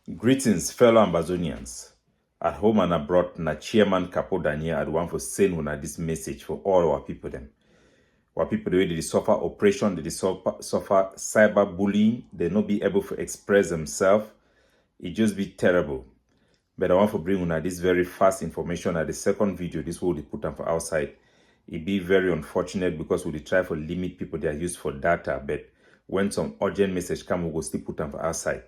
Greetings, fellow Ambazonians. At home and abroad, na chairman Capo Daniel at one for saying una this message for all our people them. Our people the way they suffer oppression, they suffer cyberbullying, they not be able to express themselves. It just be terrible. But I want to bring una this very fast information at the second video. This will be put on for outside. It be very unfortunate because we try to limit people they are used for data, but when some urgent message come, we go still put on for outside.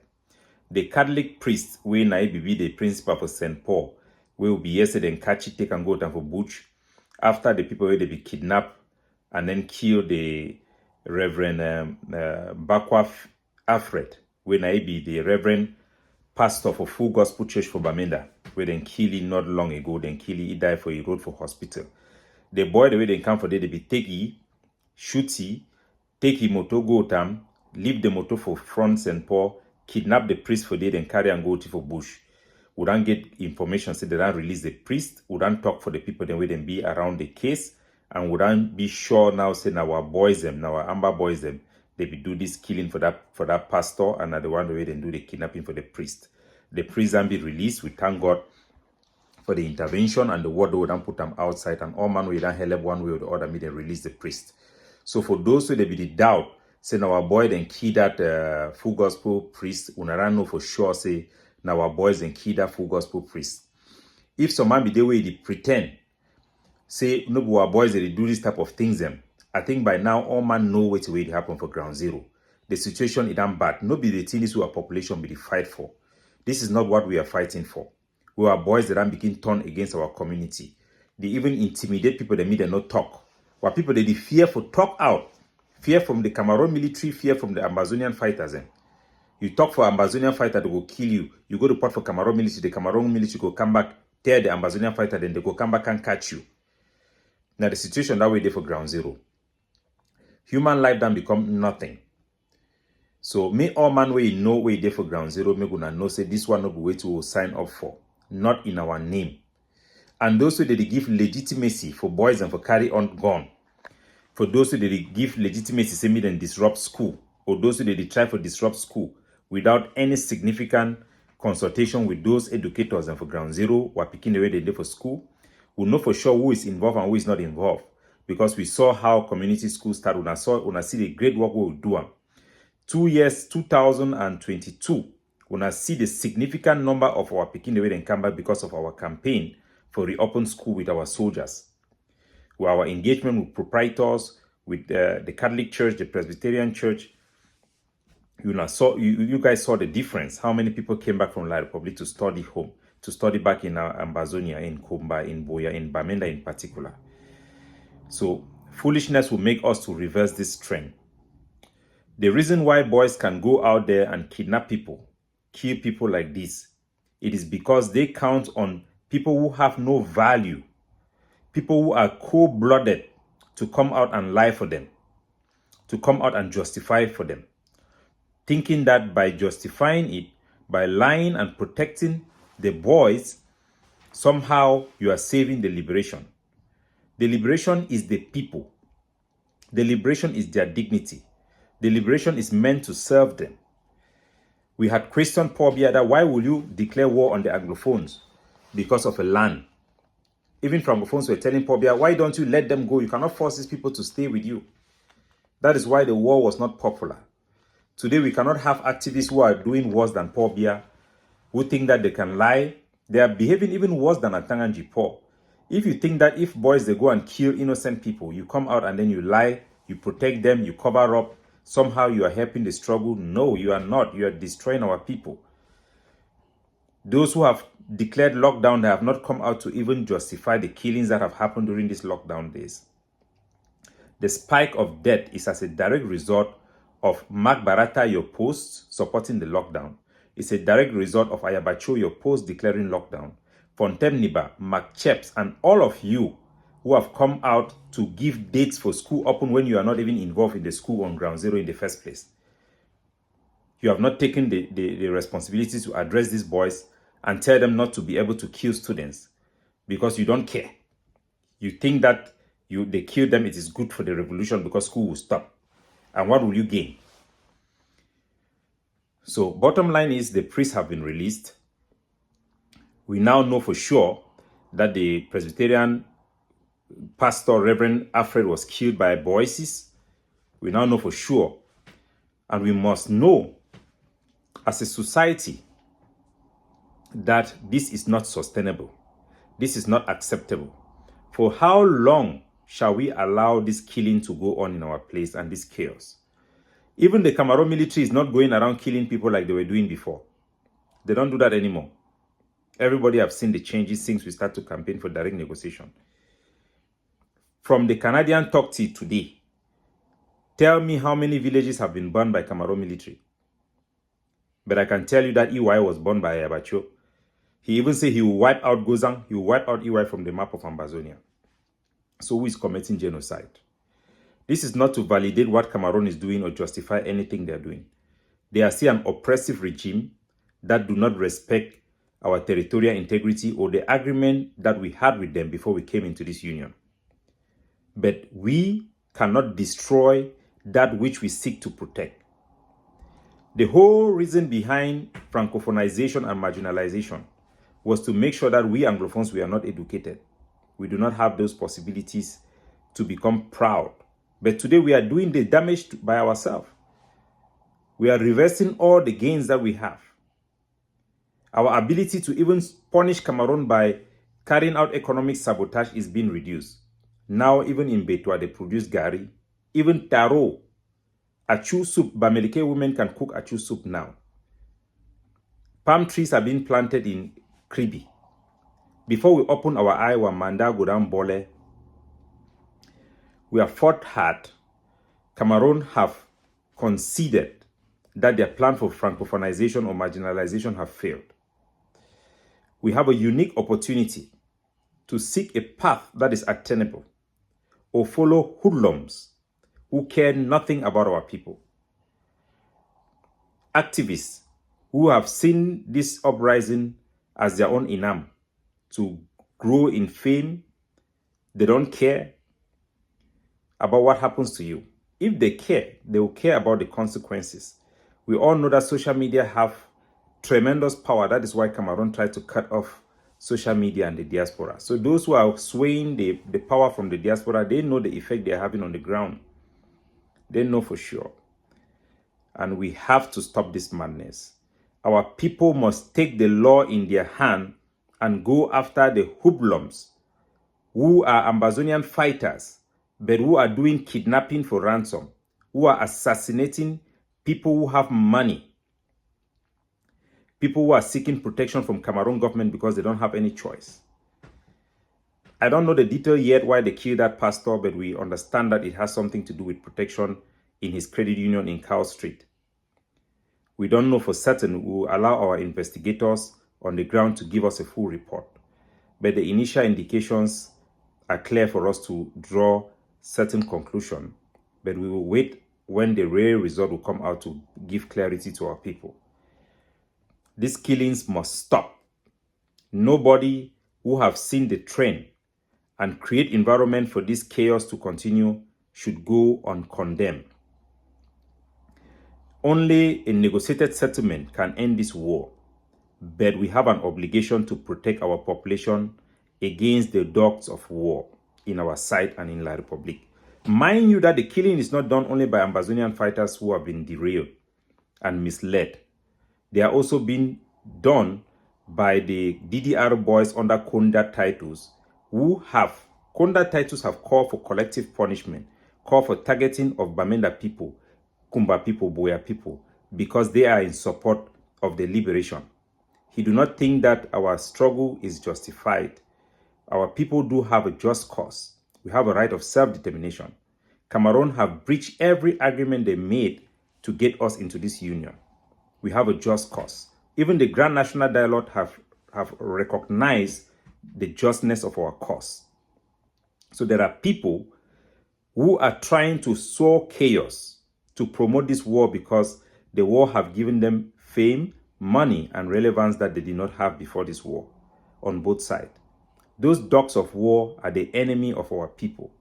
The Catholic priest, we na be the principal for St. Paul, will be yesterday and catch it, take and go down for Butch after the people where they be kidnapped and then kill the Reverend Bakwa Alfred, we na be the Reverend pastor for Full Gospel Church for Bamenda, where then kill him not long ago, then kill him, he died for he road for hospital. The boy the way they come for they be take he, shoot he, take him motor go tam, leave the motor for front St. Paul, kidnap the priest for dead and carry and go to for bush. We don't get information, say they don't release the priest. We don't talk for the people then we then be around the case, and we don't be sure now say now our boys them, now our Amber boys them, they be do this killing for that pastor, and the one the way they do the kidnapping for the priest. The priest then be released. We thank God for the intervention and the word we don't put them outside, and all man we don't help one way or the other, me they release the priest. So for those who they be the doubt, say now our boy then key that Full Gospel priest, unaran know for sure say now our boys then key that Full Gospel priest. If some man be the way they pretend, say no our boys they do this type of things them, I think by now all man know what way it happen for ground zero. The situation is damn bad. No be the things who our population be the fight for. This is not what we are fighting for. We are boys that begin turn against our community. They even intimidate people that mean they not talk. What people they fear for talk out. Fear from the Cameroon military, fear from the Amazonian fighters. You talk for Amazonian fighter, they will kill you. You go to report for Cameroon military, the Cameroon military go come back, tear the Amazonian fighter, then they go come back and catch you. Now the situation that way there for ground zero. Human life then become nothing. So me all man way know way there for ground zero, me gonna know say this one no be way to sign up for. Not in our name. And those who they give legitimacy for boys and for carry on gun. For those who they give legitimacy, say me then disrupt school, or those who they try to disrupt school without any significant consultation with those educators and for ground zero, who are picking the way they do for school, we know for sure who is involved and who is not involved. Because we saw how community schools started, when I see the great work we will do. 2 years, 2022, when I see the significant number of our picking the way they come back because of our campaign for reopen school with our soldiers. With our engagement with proprietors, with the Catholic Church, the Presbyterian Church, you guys saw the difference. How many people came back from La Republic to study home, to study back in Ambazonia, in Kumba, in Boya, in Bamenda in particular. So foolishness will make us to reverse this trend. The reason why boys can go out there and kidnap people, kill people like this, it is because they count on people who have no value, people who are cold-blooded, to come out and lie for them, to come out and justify for them, thinking that by justifying it, by lying and protecting the boys, somehow you are saving the liberation. The liberation is the people. The liberation is their dignity. The liberation is meant to serve them. We had questioned Paul Biada, why will you declare war on the Anglophones? Because of a land. Even Francophones were telling Paul Biya, why don't you let them go? You cannot force these people to stay with you. That is why the war was not popular. Today, we cannot have activists who are doing worse than Paul Biya, who think that they can lie. They are behaving even worse than Atanganji Paul. If you think that if boys, they go and kill innocent people, you come out and then you lie, you protect them, you cover up, somehow you are helping the struggle. No, you are not. You are destroying our people. Those who have declared lockdown, they have not come out to even justify the killings that have happened during these lockdown days. The spike of death is as a direct result of Mark Barata, your post supporting the lockdown. It's a direct result of Ayabacho, your post declaring lockdown. Fontemniba, Mark Cheps, and all of you who have come out to give dates for school open when you are not even involved in the school on ground zero in the first place. You have not taken the responsibility to address these boys and tell them not to be able to kill students because you don't care. You think that they kill them, it is good for the revolution because school will stop. And what will you gain? So bottom line is the priests have been released. We now know for sure that the Presbyterian pastor, Reverend Alfred, was killed by Boyces. We now know for sure. And we must know as a society that this is not sustainable. This is not acceptable. For how long shall we allow this killing to go on in our place and this chaos? Even the Cameroon military is not going around killing people like they were doing before. They don't do that anymore. Everybody have seen the changes since we start to campaign for direct negotiation. From the Canadian talk to today, tell me how many villages have been burned by Cameroon military. But I can tell you that EY was burned by Ayabacho. He even said he will wipe out Gozang, he will wipe out EY from the map of Ambazonia. So who is committing genocide? This is not to validate what Cameroon is doing or justify anything they are doing. They are still an oppressive regime that do not respect our territorial integrity or the agreement that we had with them before we came into this union. But we cannot destroy that which we seek to protect. The whole reason behind Francophonization and marginalization was to make sure that we Anglophones, we are not educated. We do not have those possibilities to become proud. But today we are doing the damage by ourselves. We are reversing all the gains that we have. Our ability to even punish Cameroon by carrying out economic sabotage is being reduced. Now, even in Betua, they produce gari. Even taro, achu soup, Bamileke women can cook achu soup now. Palm trees are being planted in Kribi. Before we open our eye, Manda Godam Bole, we have fought hard. Cameroon have conceded that their plan for Francophonization or marginalization have failed. We have a unique opportunity to seek a path that is attainable or follow hoodlums who care nothing about our people. Activists who have seen this uprising as their own inam to grow in fame, they don't care about what happens to you. If they care, they will care about the consequences. We all know that social media have tremendous power. That is why Cameroon tried to cut off social media and the diaspora. So those who are swaying the power from the diaspora, they know the effect they are having on the ground. They know for sure. And we have to stop this madness. Our people must take the law in their hand and go after the hoodlums who are Ambazonian fighters, but who are doing kidnapping for ransom, who are assassinating people who have money, people who are seeking protection from Cameroon government because they don't have any choice. I don't know the detail yet why they killed that pastor, but we understand that it has something to do with protection in his credit union in Cow Street. We don't know for certain. We will allow our investigators on the ground to give us a full report. But the initial indications are clear for us to draw certain conclusion. But we will wait when the real result will come out to give clarity to our people. These killings must stop. Nobody who have seen the trend and create environment for this chaos to continue should go uncondemned. Only a negotiated settlement can end this war, but we have an obligation to protect our population against the dogs of war in our side and in La Republique. Mind you that the killing is not done only by Ambazonian fighters who have been derailed and misled. They are also being done by the DDR boys under Konda titles who have, Konda titles have called for collective punishment, called for targeting of Bamenda people, Kumba people, Boya people, because they are in support of the liberation. He do not think that our struggle is justified. Our people do have a just cause. We have a right of self-determination. Cameroon have breached every agreement they made to get us into this union. We have a just cause. Even the Grand National Dialogue have recognized the justness of our cause. So there are people who are trying to sow chaos to promote this war because the war have given them fame, money, and relevance that they did not have before this war on both sides. Those dogs of war are the enemy of our people.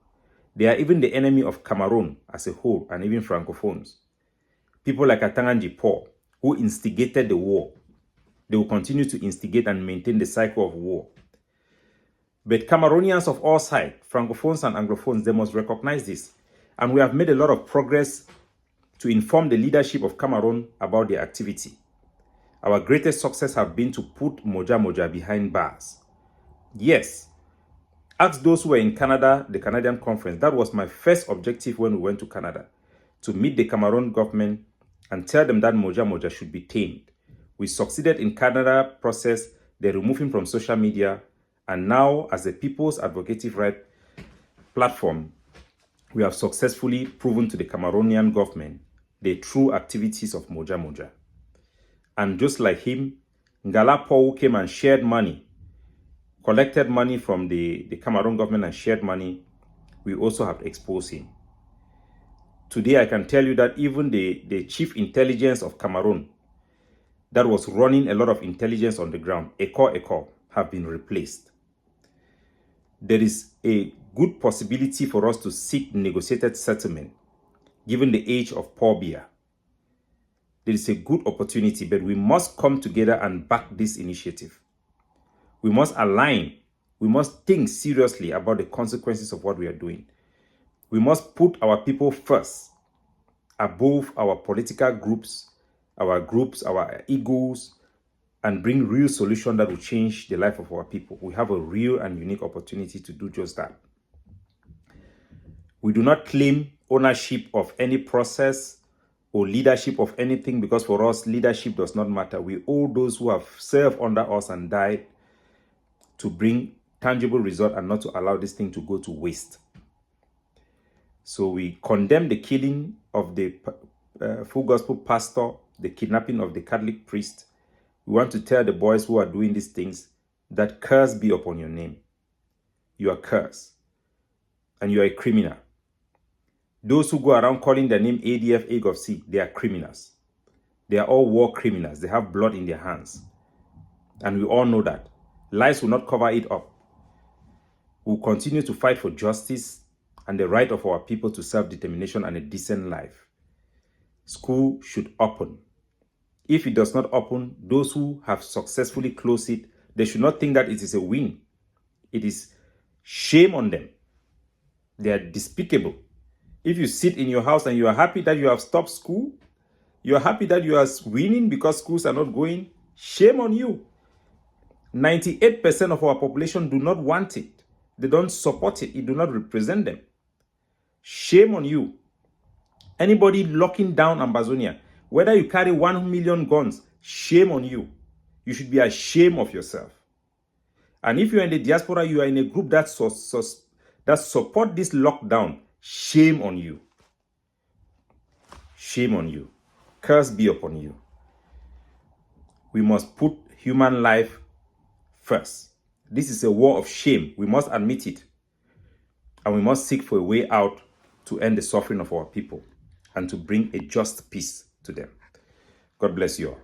They are even the enemy of Cameroon as a whole and even Francophones. People like Atanganji Paul, who instigated the war. They will continue to instigate and maintain the cycle of war. But Cameroonians of all sides, Francophones and Anglophones, they must recognize this. And we have made a lot of progress to inform the leadership of Cameroon about their activity. Our greatest success have been to put Moja Moja behind bars. Yes, ask those who were in Canada, the Canadian conference. That was my first objective when we went to Canada, to meet the Cameroon government and tell them that Moja Moja should be tamed. We succeeded in Canada process. They removed him from social media. And now, as a People's Advocative Right platform, we have successfully proven to the Cameroonian government the true activities of Moja Moja. And just like him, Ngala Paul came and shared money, collected money from the Cameroon government and shared money. We also have exposed him. Today, I can tell you that even the chief intelligence of Cameroon that was running a lot of intelligence on the ground, Eko, have been replaced. There is a good possibility for us to seek negotiated settlement, given the age of Paul Biya. There is a good opportunity, but we must come together and back this initiative. We must align. We must think seriously about the consequences of what we are doing. We must put our people first, above our political groups, our egos, and bring real solutions that will change the life of our people. We have a real and unique opportunity to do just that. We do not claim ownership of any process or leadership of anything, because for us, leadership does not matter. We owe those who have served under us and died to bring tangible result and not to allow this thing to go to waste. So we condemn the killing of the Full Gospel pastor, the kidnapping of the Catholic priest. We want to tell the boys who are doing these things that curse be upon your name. You are cursed. And you are a criminal. Those who go around calling their name ADF, AGOVC, they are criminals. They are all war criminals. They have blood in their hands. And we all know that. Lies will not cover it up. We'll continue to fight for justice and the right of our people to self-determination and a decent life. School should open. If it does not open, those who have successfully closed it, they should not think that it is a win. It is shame on them. They are despicable. If you sit in your house and you are happy that you have stopped school, you are happy that you are winning because schools are not going, shame on you. 98% of our population do not want it. They don't support it. It do not represent them. Shame on you. Anybody locking down Ambazonia, whether you carry 1 million guns, shame on you. You should be ashamed of yourself. And if you're in the diaspora, you are in a group that support this lockdown, shame on you. Shame on you. Curse be upon you. We must put human life first. This is a war of shame. We must admit it. And we must seek for a way out to end the suffering of our people and to bring a just peace to them. God bless you all.